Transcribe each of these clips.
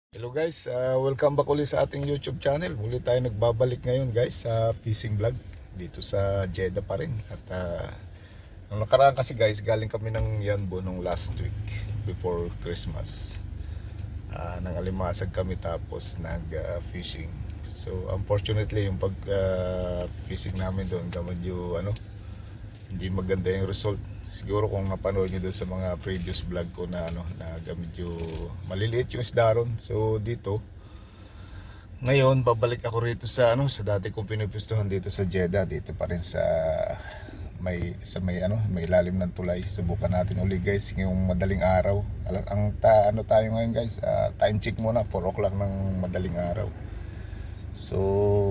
Hello guys, welcome back ulit sa ating YouTube channel. Muli tayo nagbabalik ngayon guys sa fishing vlog dito sa Jeddah pa rin. At nung nakaraan kasi guys, galing kami ng Yanbo nung last week before Christmas. Nang alimasag kami tapos nag-fishing. So unfortunately yung pag fishing namin doon medyo hindi maganda yung result. Siguro kung napanood nyo doon sa mga previous vlog ko na medyo maliliit yung isda ron. So dito ngayon babalik ako rito sa sa dati kong pinupustuhan dito sa Jeddah, dito pa rin sa may ilalim ng tulay. Subukan natin uli guys ngayong madaling araw. Tayo ngayon guys, time check muna 4 o'clock ng madaling araw. So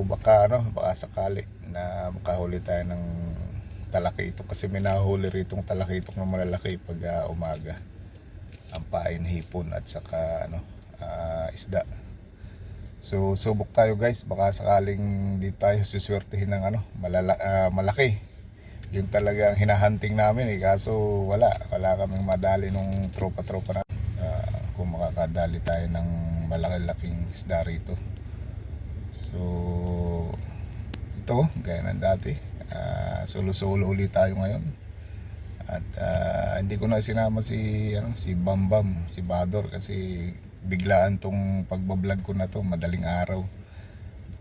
baka sakali na makahuli tayo ng talakitok, kasi may nahuli ritong talakitok na malalaki pag umaga. Ang pain, hipon at saka isda. So subok tayo guys, baka sakaling di tayo suswertehin ng malaki. Yung talagang hinahunting namin kaso wala kaming madali nung tropa na. Kung makakadali tayo ng malaki-laking isda rito. So ito gaya ng dati, solo ulit tayo ngayon. At hindi ko na sinama si Bambam, si Bador, kasi biglaan tong pagbablog ko na to, madaling araw.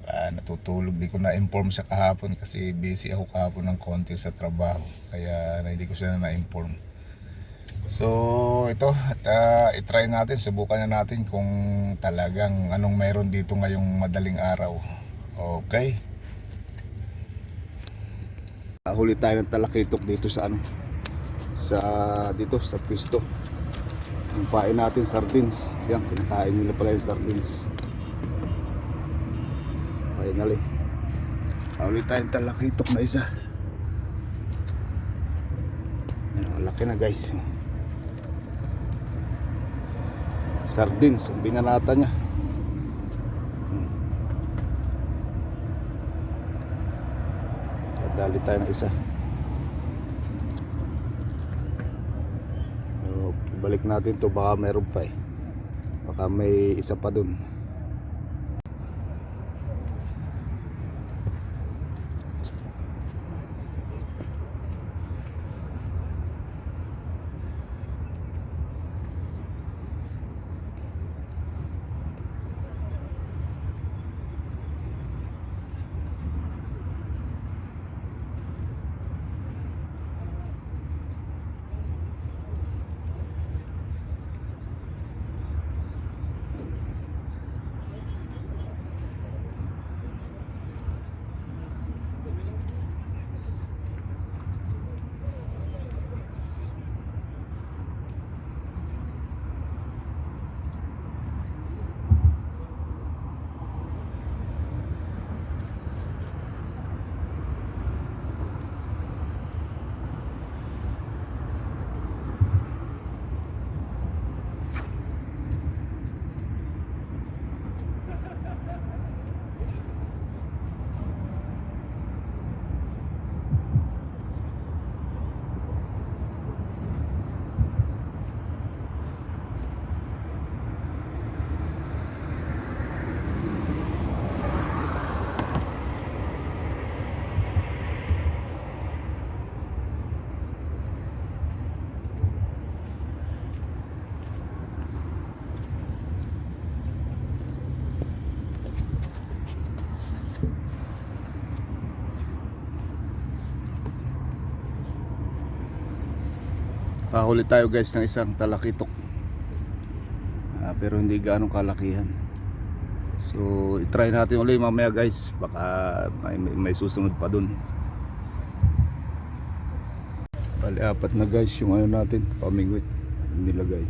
Natutulog, di ko na inform siya kahapon kasi busy ako kahapon ng konti sa trabaho, kaya hindi ko siya na-inform. So ito, i-try natin, subukan na natin kung talagang anong meron dito ngayong madaling araw. Okay, huli tayo ng talakitok dito sa sa pwesto. Ang pain natin sardines. Yan, kinakain nila pala yung sardines. Finally, huli tayo ng talakitok na isa. Ang laki na guys. Sardines, ang binanata niya. Dali tayo ng isa. So, ibalik natin to, baka meron pa baka may isa pa dun. Pahuli tayo guys ng isang talakitok, pero hindi gaano kalakihan. So i-try natin ulit mamaya guys, baka may susunod pa dun. Bali apat na guys yung natin, pamingwit nilagay.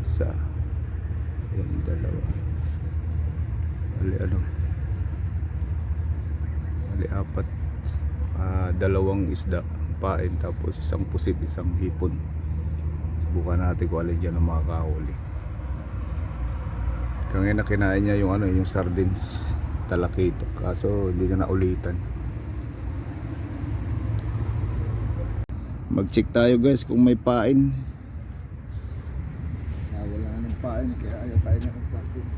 Isa, yan yung dalawa. Bali apat, dalawang isda pain, tapos isang pusit, isang hipon. Subukan natin kung alin dyan ang makakahuli. Kaya kinain niya yung yung sardines, talakitok, kaso hindi na naulitan. Mag check tayo guys kung may pain. Wala nang pain. kain kaya ayaw kain niya ng sardines.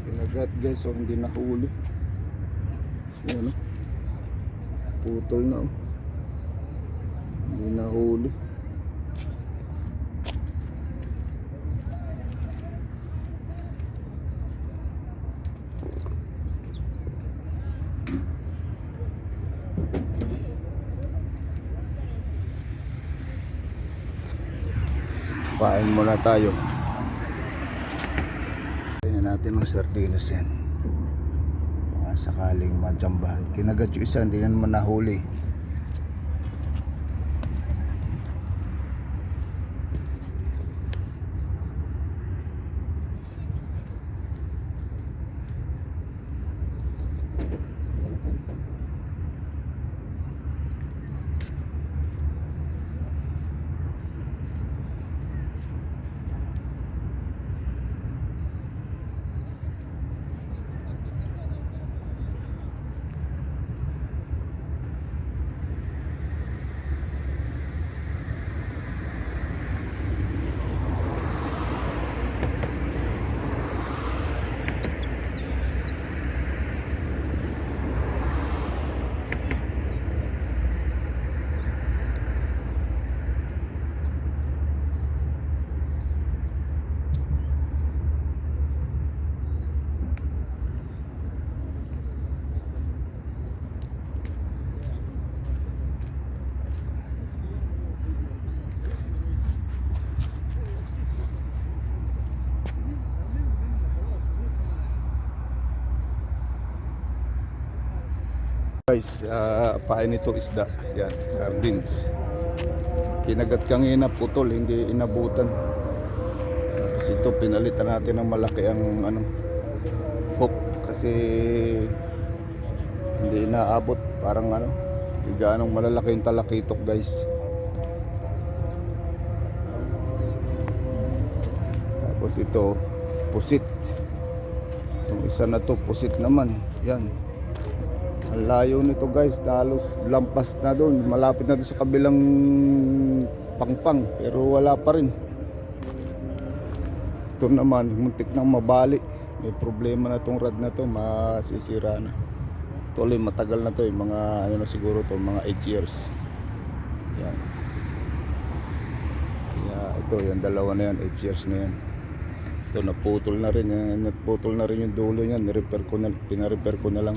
Kinagat guys, so hindi nahuli. Yan, putol na, hindi nahuli. Pain muna tayo. Tingnan natin ng sardinas yan. Baka sakaling majambahan. Kinagat yung isa, hindi na naman nahuli. Guys, pain ito isda. Yan, sardines. Kinagat kanina, putol, hindi inabutan. Tapos ito, pinalitan natin ng malaki ang hook kasi hindi inaabot. Parang hindi gaanong malalaki yung talakitok guys. Tapos ito, pusit. Itong isa na to, pusit naman. Yan. Ang layo nito guys, halos lampas na doon, malapit na doon sa kabilang pangpang, pero wala pa rin. Ito naman, muntik nang mabali. May problema na itong rod na to, masisira na. Tuloy matagal na to, mga na siguro to, mga 8 years. Yan. Ito, yung dalawa na yan, 8 years na yan. Ito naputol na rin, yung dulo niyan, pina-repair ko na lang.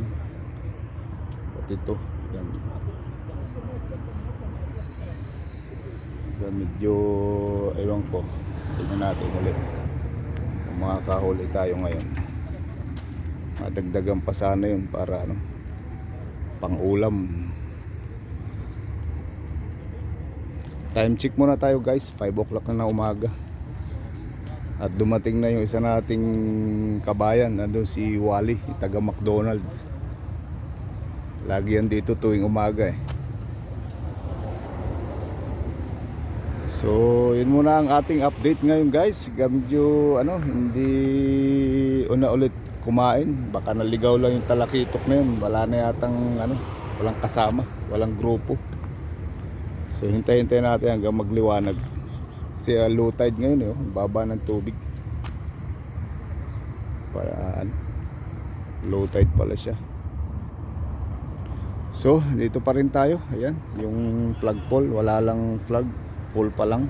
Ito, yan. Medyo ewan ko, tingnan natin ulit kung makakahuli tayo ngayon. Madagdagan pa sana yun para pang ulam. Time check muna tayo guys, 5 o'clock na umaga. At dumating na yung isa nating kabayan, nandun si Wally, taga McDonald. Lagi yan dito tuwing umaga So, yun muna ang ating update ngayon guys. Medyo hindi una ulit kumain. Baka naligaw lang yung talakitok na yun. Wala na yatang walang kasama, walang grupo. So, hintay-hintay natin hanggang magliwanag. Kasi low tide ngayon baba ng tubig. Para low tide pala siya. So, dito pa rin tayo. Ayan, yung plug pole, wala lang plug, pole pa lang.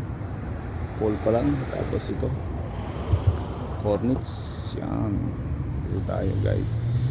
Tapos ito, cornets. Yan, dito tayo guys.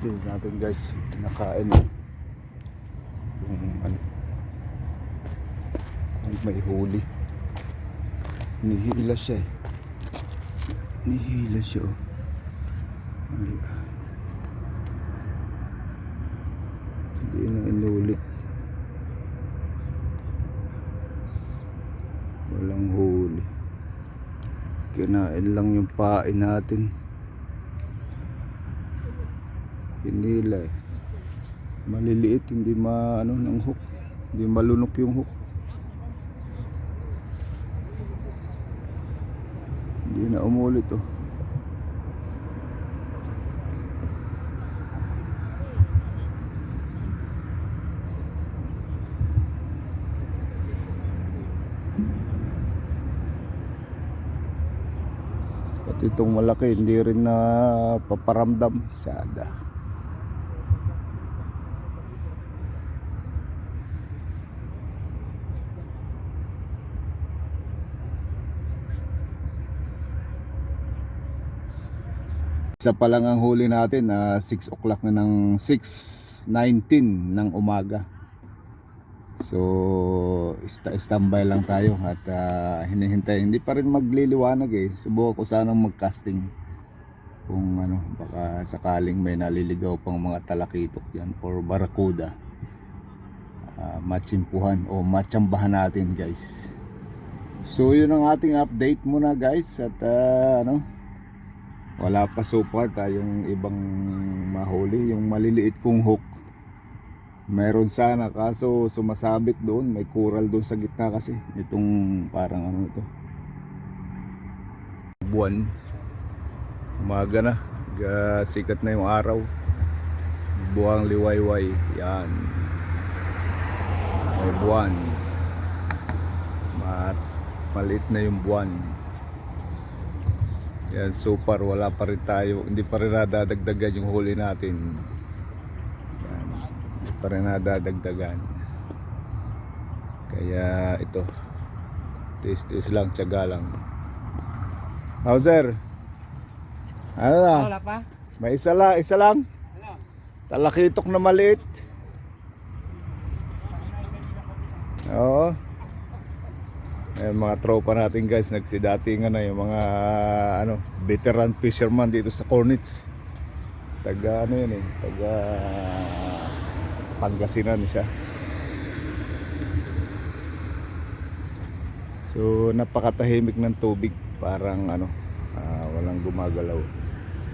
Tingnan natin guys, nakain yung ano, kung may huli. Hinihila siya eh. Hinihila siya oh. Hindi na inulit. Walang huli. Kinain lang yung pain natin. Hinila eh. Maliliit, hindi maano ng hook. Hindi malunok yung hook. Hindi na umulit oh. Pati itong malaki hindi rin na paparamdam. Sada. Isa pa lang ang huli natin, 6 o'clock na ng 6:19 ng umaga. So standby lang tayo at hinihintay. Hindi pa rin magliliwanag eh. Subukan ko sanang mag-casting kung ano, baka sakaling may naliligaw pang mga talakitok yan or barakuda. Matsimpuhan o matsambahan natin guys. So yun ang ating update muna guys. At wala pa so far tayong ibang mahuli. Yung maliliit kong hook meron sana, kaso sumasabit doon. May coral doon sa gitna kasi. Itong parang ano ito, buwan. Umaga na, sikat na yung araw. Buwang liwayway. Yan, may buwan. Maliit na yung buwan. Yan, so far wala pa rin tayo, hindi pa rin nadadagdagan yung huli natin. Yan, hindi pa rin nadadagdagan. Kaya ito, tis lang, tiyaga lang. Hauser, ano na? Wala pa? May isa lang. Talakitok na maliit. Oo. Mga tropa natin guys, nagsidatingan na yung mga veteran fisherman dito sa Cornets. Taga yun eh, taga Pangasinan siya. So napakatahimik ng tubig, parang walang gumagalaw.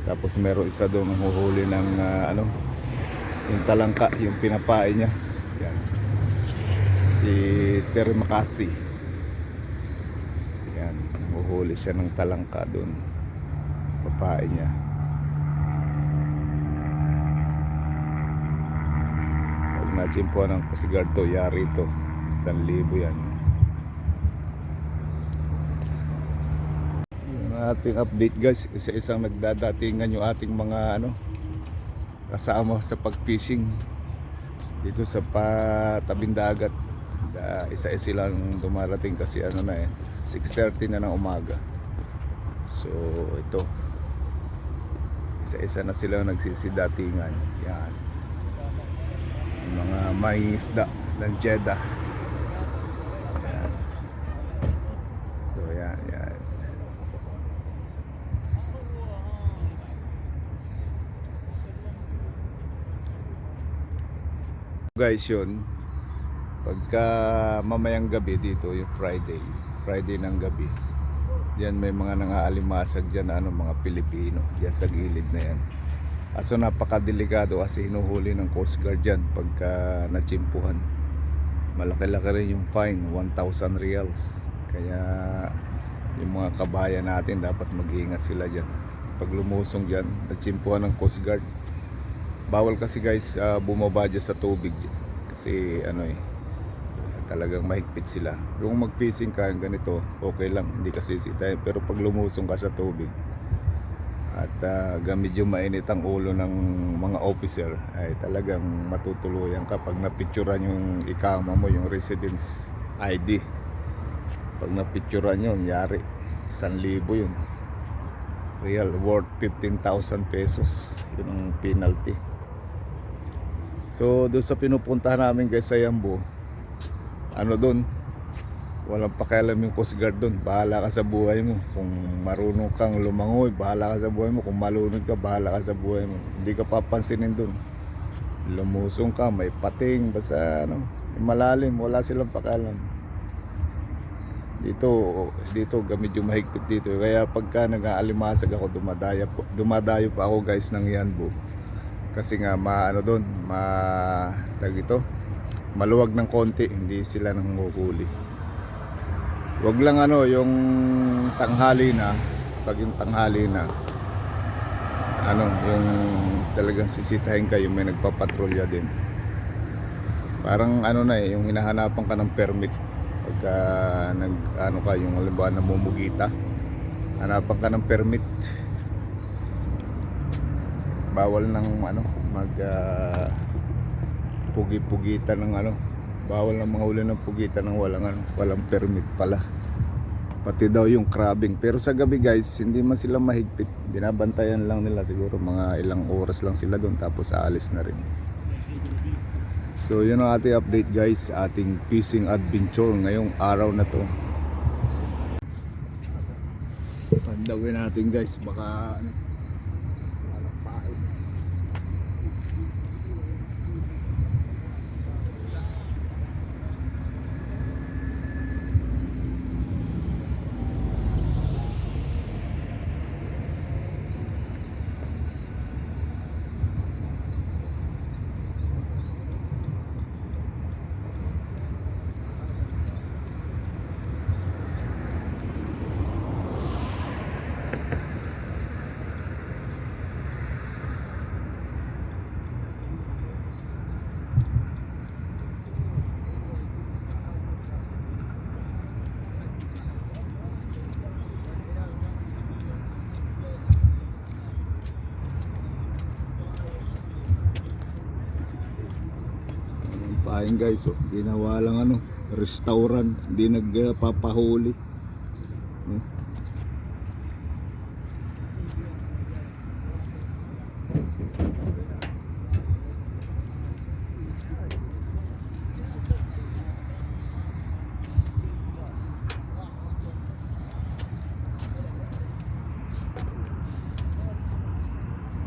Tapos meron isa doon huhuli ng yung talangka, yung pinapain niya. Yan. Si Terry Makasi. Huli siya ng talangka doon, papain niya. Pag nachimpuan ng Coast Guard to, yari to, 1,000 yan. Yung ating update guys, isa-isang nagdadatingan yung ating mga kasama sa pag-fishing dito sa tabing dagat. Isa-isa silang dumarating kasi 6:30 na ng umaga. So ito, isa-isa na sila nagsisidatingan. Yan, yung mga mangingisda ng Jeddah. Yan. So yan. Guys, yun pagka mamayang gabi dito, yung Friday ng gabi, diyan may mga nangaalimasag dyan, mga Pilipino diyan sa gilid na yan. Aso napakadelikado kasi hinuhuli ng Coast Guard dyan pagka natsimpuhan. Malaki-laki rin yung fine, 1,000 reals. Kaya yung mga kabayan natin dapat mag-iingat sila dyan. Pag lumusong dyan, natsimpuhan ng Coast Guard, bawal kasi guys bumaba dyan sa tubig kasi talagang mahigpit sila. Kung mag-fishing ka ganito, okay lang, hindi kasi sisitahin. Pero pag lumusong ka sa tubig at medyo mainit ang ulo ng mga officer, ay talagang matutuluyan ka. Pag napicturan yung ikama mo, yung residence ID, pag napicturan yun, yari 1,000 yun. Real, worth 15,000 pesos. Yun ang penalty. So doon sa pinupuntahan namin guys sa Yambo, ano doon, walang pakialam yung Coast Guard doon. Bahala ka sa buhay mo. Kung marunong kang lumangoy, bahala ka sa buhay mo. Kung malunod ka, bahala ka sa buhay mo. Hindi ka papansinin doon. Lumusong ka, may pating, basta ano, malalim, wala silang pakialam. Dito medyo mahigpit dito. Kaya pagka nag-aalimasag ako, dumadayo pa ako guys ng Yanbo. Kasi nga maano doon, maluwag ng konti, hindi sila nanguhuli. Wag lang ano, yung tanghali na, pag yung tanghali na, ano, yung talagang sisitahin kayo, may nagpapatrolya din. Parang ano na yung hinahanapan ka ng permit. Pagka ano ka, yung halimbawa namumugita, hanapan ka ng permit. Bawal ng ano, pugi-pugitan ng ano, bawal ng mga huli ng pugitan ng walang permit pala. Pati daw yung crabbing. Pero sa gabi guys, hindi man sila mahigpit. Binabantayan lang nila, siguro mga ilang oras lang sila doon, tapos aalis na rin. So yun ang ating update guys, ating fishing adventure ngayong araw na to. Pandawin natin guys, baka ano, pain. Pain guys, oh, ginawa lang ano, restaurant, hindi nagpapahuli.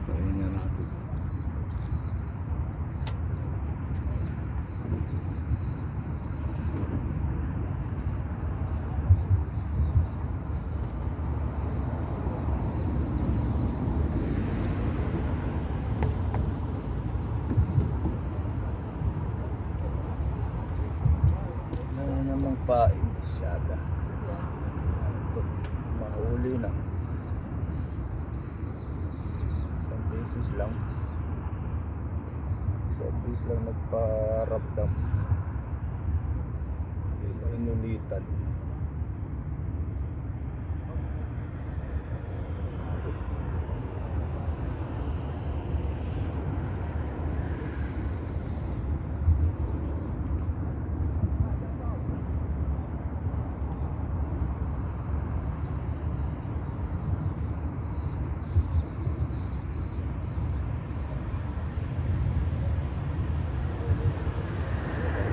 Pahinga natin. Namang pain masyada. Mahuli na. Isang beses lang nagparabdam. Inulitan.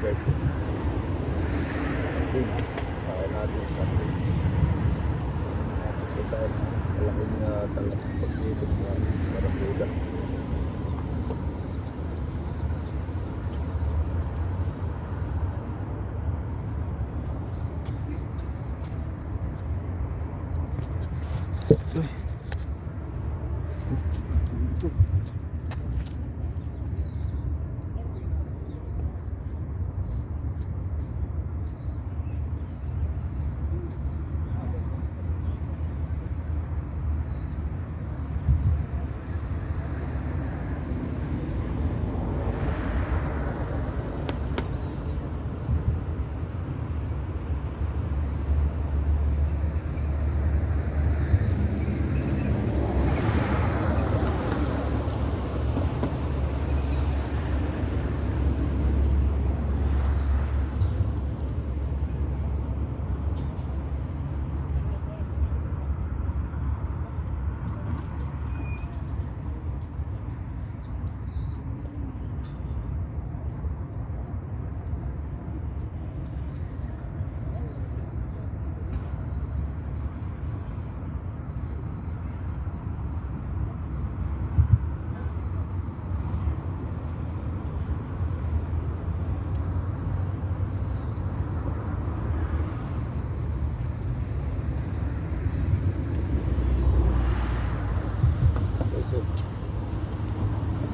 Guys, things kaya natin sa things nakikita tayo malaking talagang pagkikot sa Barakuda.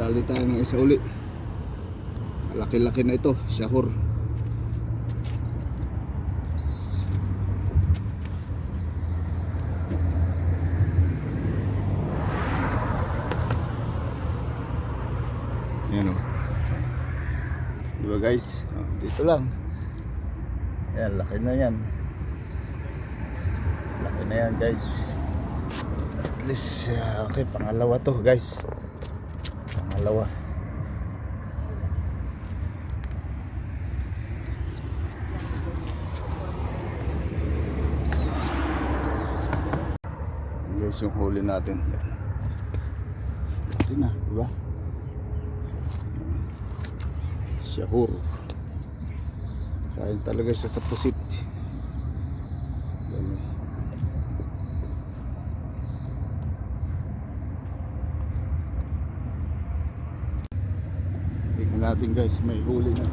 nakahuli tayo ng isa uli. Malaki-laki na ito, Shahur. Yan o. Diba guys? Dito lang. Ayan, laki na yan. Laki na yan guys. At least, okay, pangalawa to guys. Pangalawa. Guys, yung huli natin. Yan. Laki na, diba? Shahur. Kain talaga siya sa pusit. Yan. Tingnan natin guys, may huli na.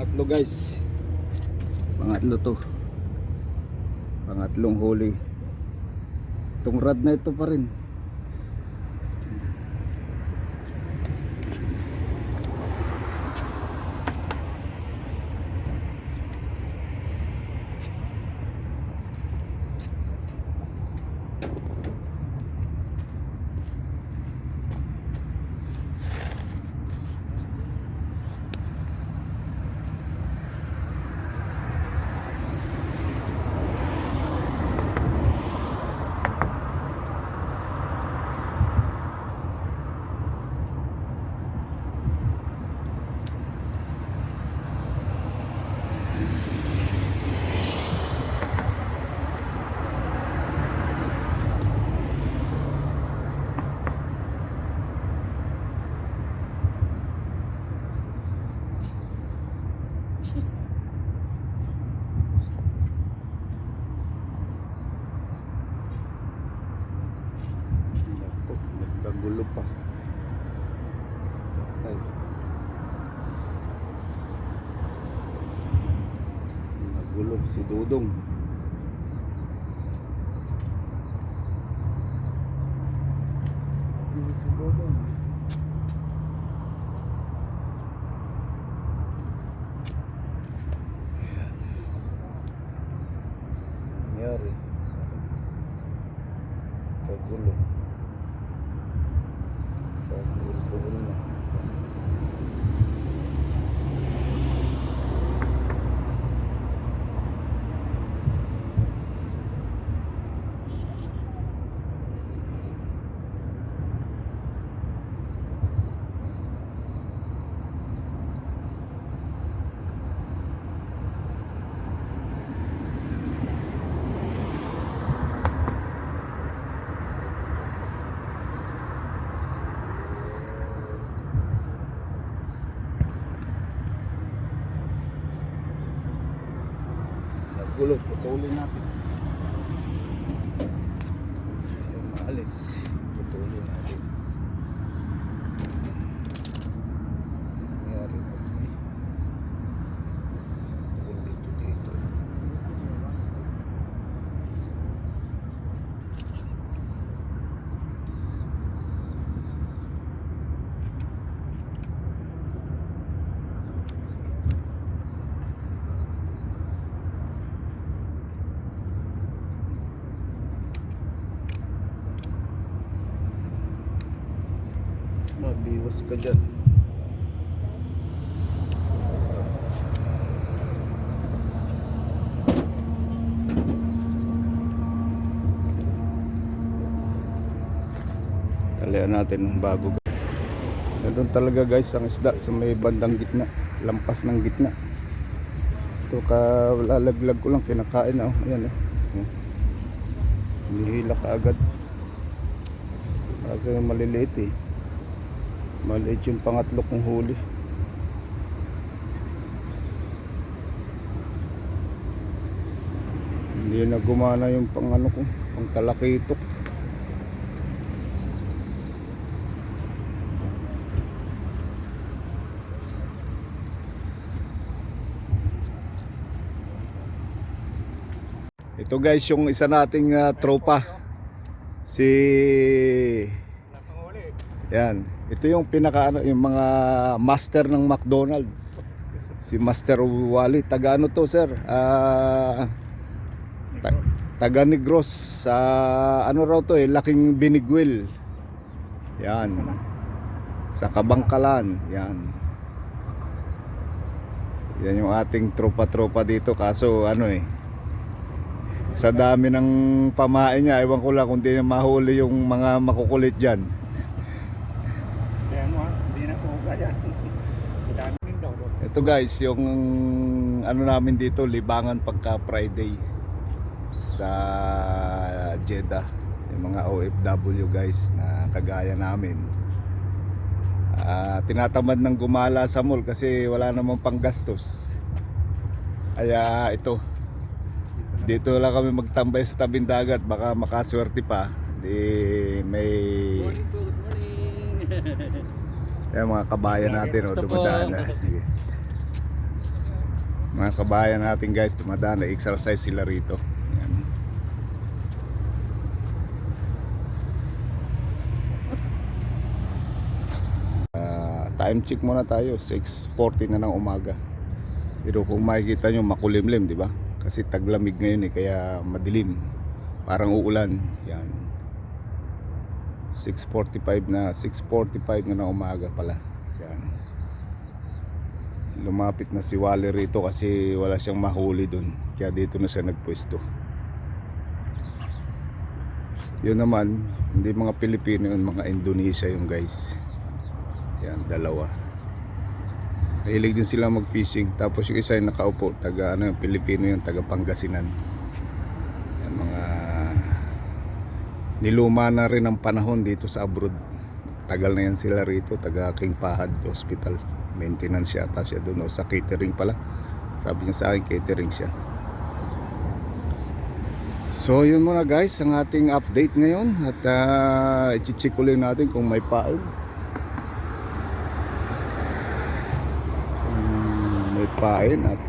Pangatlo guys. Pangatlo to. Pangatlong huli. Itong rad na ito pa rin. Nagkagulo pa. Patay. Nagulo si Dudong. Si Dudong. Nangyari. Kagulo. Kagulo na. Gulo, putulin natin. Ayaw maalis. Putulin natin. Nangyari ba? Tukol dito. Labas ka dyan. Talian natin bago. Doon talaga guys ang isda sa may bandang gitna, lampas ng gitna. Ito lalaglag ko lang, kinakain na. Ayan hinihila ka agad. Kasi maliliit eh. Maliit yung pangatlo kong huli. Hindi na gumana yung pang talakitok. Ito guys yung isa nating tropa. Si yan, ito yung yung mga master ng McDonald. Si Master Wally, taga ano to sir? Taga Negros sa ano raw to Laking Biniguel. Yan. Sa Kabangkalan, yan. Yan yung ating tropa-tropa dito kaso sa dami ng pamain niya, ewan ko lang kung di niya mahuli yung mga makukulit dyan. Hindi na po yan. Ito guys, yung namin dito, libangan pagka Friday sa Jeddah. Yung mga OFW guys na kagaya namin. Tinatamad ng gumala sa mall kasi wala namang panggastos. Kaya ito, dito lang kami magtambay sa tabing dagat, baka makaswerte pa. Di may Good morning. yan, mga kabayan natin dumadaan na. Sige. Mga kabayan natin guys, dumadaan na exercise sila rito. Yan. Time check muna tayo, 6:40 na ng umaga. Pero kung makikita nyo makulimlim, di ba? Kasi taglamig ngayon kaya madilim. Parang uulan. Yan. 6:45 na ng umaga pala. Yan. Lumapit na si Wally rito kasi wala siyang mahuli dun. Kaya dito na siya nagpwesto. Yun naman, hindi mga Pilipino yun, mga Indonesia yung guys. Yan, dalawa. Mahilig din sila mag-fishing. Tapos yung isa yung nakaupo, taga yung Pilipino yung taga Pangasinan. Yan, mga niluma na rin ang panahon dito sa abroad. Tagal na yan sila rito, taga King Fahad Hospital. Maintenance yata siya doon, sa catering pala. Sabi niya sa akin, catering siya. So yun muna guys, ang ating update ngayon. At i-check ulit natin kung may pain. May pain at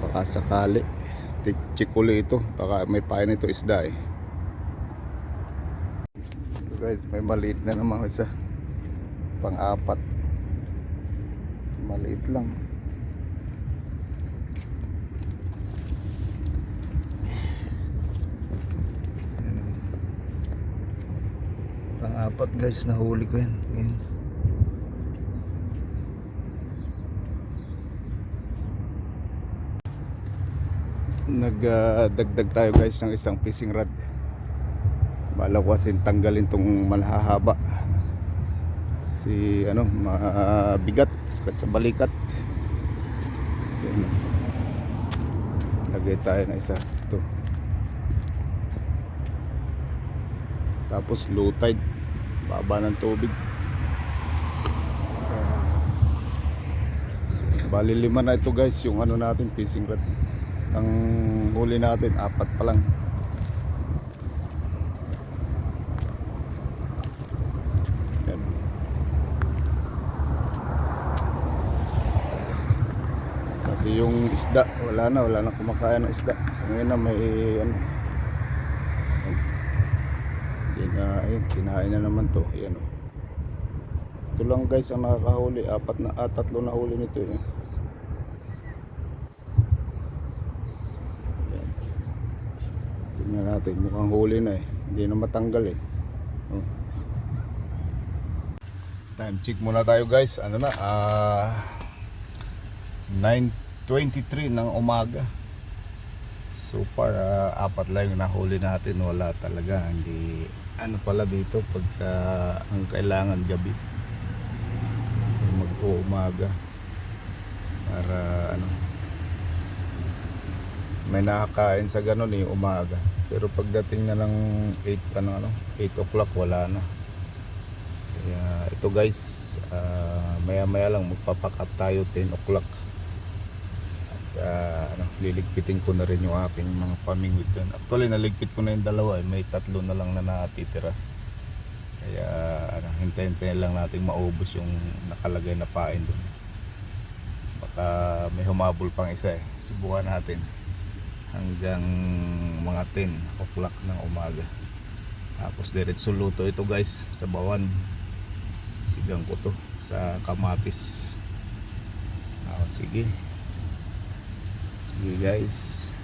baka sakali check ulit ito, baka may pain ito isda eh. So guys, may maliit na naman isa, pang-apat, maliit lang. Pang-apat guys, nahuli ko yan. Ngayon nagdagdag tayo guys ng isang fishing rod. Bala ko kasi tanggalin tong malahaba kasi mabigat sa balikat. Yan. Lagay tayo na isa ito, tapos low tide, baba ng tubig. Bali 5 na ito guys yung natin fishing rod. Ang huli natin 4 pa lang. Yan. Pati yung isda, wala na kumakain ng isda. Ngayon na may Yan. Ayun, kinain na naman to. Yan, ito lang guys ang nakakahuli. 3 na huli nito eh. Tingnan natin, mukhang huli na eh. Hindi na matanggal eh. Time check muna tayo guys. Ano na? 9:23 ng umaga. So far, apat lang yung nahuli natin. Wala talaga. Hindi, ano pala dito pagka ang kailangan gabi. Mag-uumaga. Para ano, may nakakain sa ganun yung umaga. Pero pagdating na ng 8 o'clock wala na. Kaya ito guys, maya maya lang magpapakat tayo 10 o'clock. At liligpitin ko na rin yung aking mga pamingwit dun. Actually naligpit ko na yung dalawa, may 3 na lang na natitira. Kaya hintayin lang natin maubos yung nakalagay na pain dun. Baka may humabol pang isa eh. Subukan natin hanggang mga 10 o'clock ng umaga. Tapos diretso luto ito guys sa bawan. Sigang ko to sa kamatis. Sige. Sige guys.